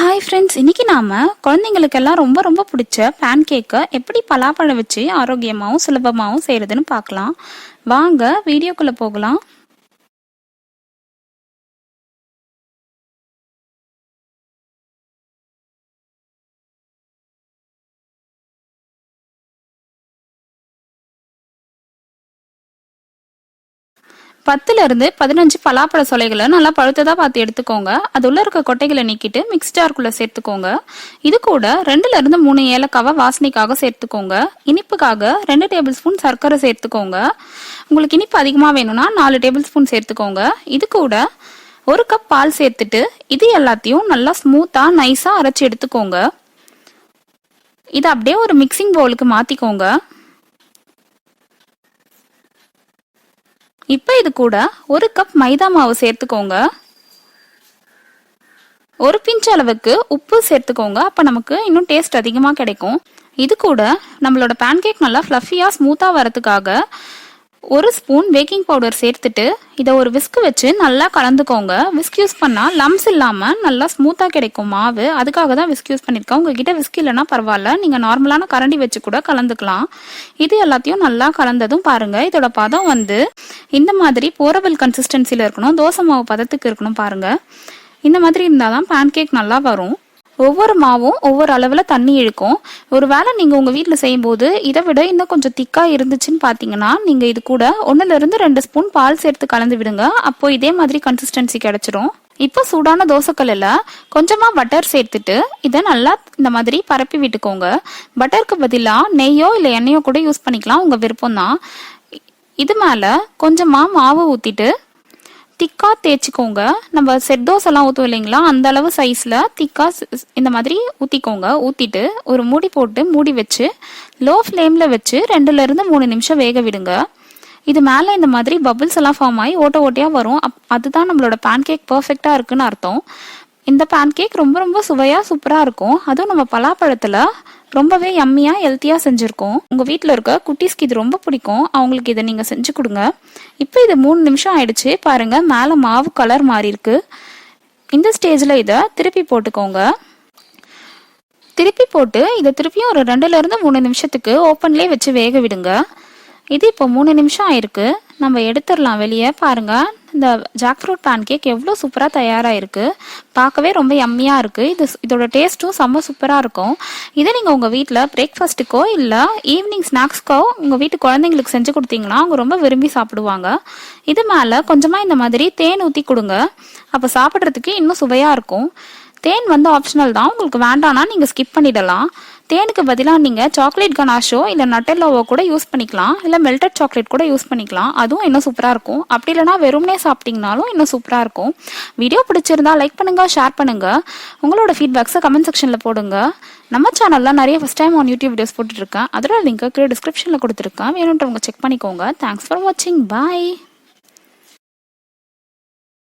Hi friends, இன்னைக்கு நாம குழந்தைங்களுக்கெல்லாம் ரொம்ப ரொம்ப பிடிச்ச பேன்கேக்கை எப்படி பலாப்பழம் வச்சு ஆரோக்கியமாகவும் சுலபமாகவும் செய்யறதுன்னு பார்க்கலாம். வாங்க வீடியோக்குள்ள போகலாம். இருந்து 15 பலாப்பழ சொலைகளை நல்லா பழுத்ததா பார்த்து எடுத்துக்கோங்க. அது உள்ள இருக்க கொட்டைகளை நீக்கிட்டு மிக்ஸ் ஜார்க்குள்ள சேர்த்துக்கோங்க. இது கூட 2 to 3 ஏலக்காவை வாசனைக்காக சேர்த்துக்கோங்க. இனிப்புக்காக 2 டேபிள் ஸ்பூன் சர்க்கரை சேர்த்துக்கோங்க. உங்களுக்கு இனிப்பு அதிகமாக வேணும்னா 4 டேபிள் ஸ்பூன் சேர்த்துக்கோங்க. இது கூட 1 கப் பால் சேர்த்துட்டு இது எல்லாத்தையும் நல்லா ஸ்மூத்தா நைஸா அரைச்சி எடுத்துக்கோங்க. இதை அப்படியே ஒரு மிக்சிங் பவுலுக்கு மாத்திக்கோங்க. இப்போ இது கூட 1 கப் மைதா மாவு சேர்த்துக்கோங்க. 1 பிஞ்ச் அளவுக்கு உப்பு சேர்த்துக்கோங்க. அப்ப நமக்கு இன்னும் டேஸ்ட் அதிகமா கிடைக்கும். இது கூட நம்மளோட பேன்கேக் நல்லா ஃப்ளஃபியா ஸ்மூத்தா வரதுக்காக 1 ஸ்பூன் பேக்கிங் பவுடர் சேர்த்துட்டு இதை ஒரு விஸ்க் வச்சு நல்லா கலந்துக்கோங்க. விஸ்க் யூஸ் பண்ணா லம்ஸ் இல்லாம நல்லா ஸ்மூத்தா கிடைக்கும் மாவு. அதுக்காக தான் விஸ்க் யூஸ் பண்ணிருக்கேன். உங்ககிட்ட விஸ்க் இல்லைன்னா பரவாயில்ல, நீங்க நார்மலான கரண்டி வச்சு கூட கலந்துக்கலாம். இது எல்லாத்தையும் நல்லா கலந்ததும் பாருங்க, இதோட பதம் இந்த மாதிரி போரபிள் கன்சிஸ்டன்சில இருக்கணும். தோசை மாவு பதத்துக்கு இருக்கணும். பாருங்க, இந்த மாதிரி இருந்தாதான் பேன்கேக் நல்லா வரும். ஒவ்வொரு மாவும் ஒவ்வொரு அளவில் தண்ணி இழுக்கும். ஒரு வேளை நீங்கள் உங்கள் வீட்டில் செய்யும்போது இதை விட இன்னும் கொஞ்சம் திக்காக இருந்துச்சுன்னு பார்த்தீங்கன்னா நீங்கள் இது கூட 1 to 2 ஸ்பூன் பால் சேர்த்து கலந்து விடுங்க. அப்போ இதே மாதிரி கன்சிஸ்டன்சி கிடைச்சிரும். இப்போ சூடான தோசைக்கல்லில் கொஞ்சமாக பட்டர் சேர்த்துட்டு இதை நல்லா இந்த மாதிரி பரப்பி விட்டுக்கோங்க. பட்டருக்கு பதிலாக நெய்யோ இல்லை எண்ணெயோ கூட யூஸ் பண்ணிக்கலாம், உங்கள் விருப்பம் தான். இது மேலே கொஞ்சமாக மாவு ஊற்றிட்டு திக்கா தேய்ச்சிக்கோங்க. நம்ம செட் தோசைலாம் ஊற்றுவோம் இல்லைங்களா, அந்த அளவு சைஸில் திக்கா இந்த மாதிரி ஊற்றிக்கோங்க. ஊற்றிட்டு ஒரு மூடி போட்டு மூடி வச்சு லோ ஃப்ளேமில் வச்சு 2 to 3 நிமிஷம் வேக விடுங்க. இது மேலே இந்த மாதிரி பபிள்ஸ் எல்லாம் ஃபார்ம் ஆகி ஓட்ட ஓட்டையாக வரும். அதுதான் நம்மளோட பேன்கேக் பர்ஃபெக்டாக இருக்குன்னு அர்த்தம். இந்த பேன்கேக் ரொம்ப ரொம்ப சுவையாக சூப்பராக இருக்கும். அதுவும் நம்ம பலாப்பழத்தில் ரொம்பவே யம்மியா ஹெல்த்தியா செஞ்சிருக்கோம். உங்க வீட்டில் இருக்க குட்டீஸ்க்கு இது ரொம்ப பிடிக்கும். அவங்களுக்கு இதை நீங்க செஞ்சு கொடுங்க. இப்போ இது 3 நிமிஷம் ஆயிடுச்சு. பாருங்க, மேலே மாவு கலர் மாறி இருக்கு. இந்த ஸ்டேஜ்ல இதை திருப்பி போட்டுக்கோங்க. திருப்பி போட்டு இதை திருப்பியும் ஒரு 2 to 3 நிமிஷத்துக்கு ஓப்பன்லேயே வச்சு வேக விடுங்க. இது இப்போ 3 நிமிஷம் ஆயிருக்கு. நம்ம எடுத்துடலாம் வெளியே. பாருங்க, இந்த ஜாக் ஃப்ரூட் பேன்கேக் எவ்வளோ சூப்பராக தயாராகிருக்கு. பார்க்கவே ரொம்ப யம்மியாக இருக்குது. இதோட டேஸ்ட்டும் செம்ம சூப்பராக இருக்கும். இதை நீங்கள் உங்கள் வீட்டில் பிரேக்ஃபாஸ்ட்டுக்கோ இல்லை ஈவினிங் ஸ்நாக்ஸ்க்கோ உங்கள் வீட்டு குழந்தைங்களுக்கு செஞ்சு கொடுத்தீங்கன்னா அவங்க ரொம்ப விரும்பி சாப்பிடுவாங்க. இது மேலே கொஞ்சமாக இந்த மாதிரி தேன் ஊற்றி கொடுங்க. அப்போ சாப்பிட்றதுக்கு இன்னும் சுவையாக இருக்கும். தேன் ஆப்ஷனல் தான், உங்களுக்கு வேண்டாம்னா நீங்கள் ஸ்கிப் பண்ணிடலாம். தேனுக்கு பதிலாக நீங்கள் சாக்லேட் கனாஷோ இல்லை நட்டெல்லாவோ கூட யூஸ் பண்ணிக்கலாம். இல்லை மெல்டட் சாக்லேட் கூட யூஸ் பண்ணிக்கலாம். அதுவும் இன்னும் சூப்பராக இருக்கும். அப்படி இல்லைனா வெறும்னே சாப்பிட்டீங்கனாலும் இன்னும் சூப்பராக இருக்கும். வீடியோ பிடிச்சிருந்தா லைக் பண்ணுங்க, ஷேர் பண்ணுங்க. உங்களோட ஃபீட்பேக்ஸை கமெண்ட் செக்ஷனில் போடுங்க. நம்ம சேனலில் நிறைய first time on YouTube videos போட்டுருக்கேன். அதோட லிங்க் கீழே டிஸ்கிரிப்ஷனில் கொடுத்துருக்கேன். வேணுன்றவங்க செக் பண்ணிக்கோங்க. தேங்க்ஸ் ஃபார் வாட்சிங். பாய்.